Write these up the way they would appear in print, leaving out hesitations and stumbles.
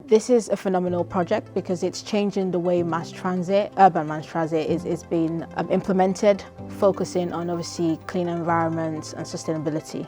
This is a phenomenal project because it's changing the way urban mass transit is being implemented, focusing on obviously clean environments and sustainability.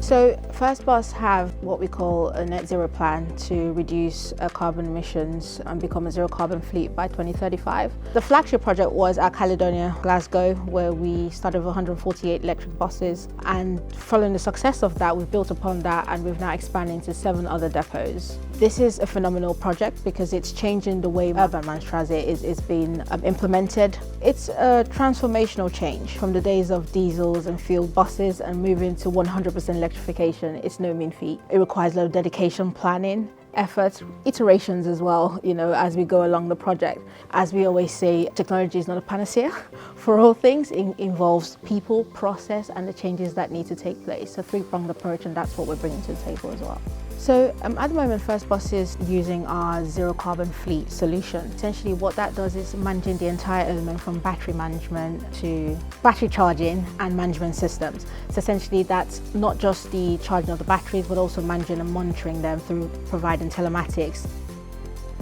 So FirstBus have what we call a net zero plan to reduce carbon emissions and become a zero carbon fleet by 2035. The flagship project was at Caledonia, Glasgow, where we started with 148 electric buses, and following the success of that, we've built upon that and we've now expanded into 7 other depots. This is a phenomenal project because it's changing the way urban mass transit is being implemented. It's a transformational change from the days of diesels and fuel buses and moving to 100% electrification. It's no mean feat. It requires a lot of dedication, planning, efforts, iterations as well, as we go along the project. As we always say, technology is not a panacea for all things. It involves people, process, and the changes that need to take place. A 3-pronged approach, and that's what we're bringing to the table as well. So at the moment, FirstBus is using our zero carbon fleet solution. Essentially what that does is managing the entire element from battery management to battery charging and management systems. So essentially that's not just the charging of the batteries, but also managing and monitoring them through providing telematics.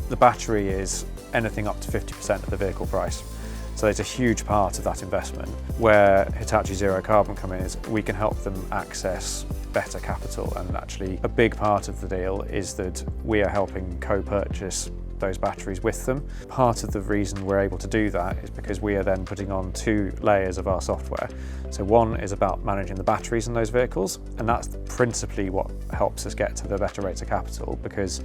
The battery is anything up to 50% of the vehicle price. So it's a huge part of that investment. Where Hitachi Zero Carbon come in is we can help them access better capital, and actually a big part of the deal is that we are helping co-purchase those batteries with them. Part of the reason we're able to do that is because we are then putting on 2 layers of our software. So one is about managing the batteries in those vehicles, and that's principally what helps us get to the better rates of capital, because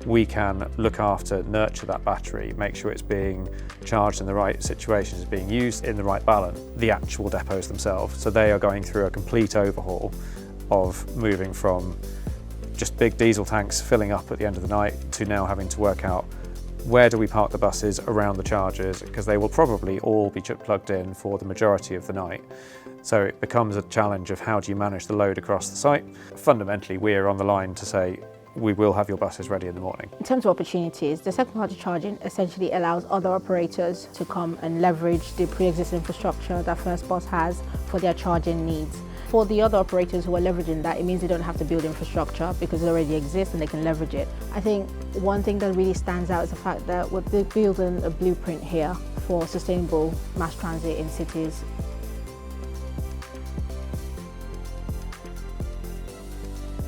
we can look after, nurture that battery, make sure it's being charged in the right situations, being used in the right balance. The actual depots themselves, so they are going through a complete overhaul of moving from just big diesel tanks filling up at the end of the night to now having to work out where do we park the buses around the chargers, because they will probably all be plugged in for the majority of the night. So it becomes a challenge of how do you manage the load across the site. Fundamentally, we are on the line to say we will have your buses ready in the morning. In terms of opportunities, the second party charging essentially allows other operators to come and leverage the pre-existing infrastructure that FirstBus has for their charging needs. For the other operators who are leveraging that, it means they don't have to build infrastructure because it already exists and they can leverage it. I think one thing that really stands out is the fact that we're building a blueprint here for sustainable mass transit in cities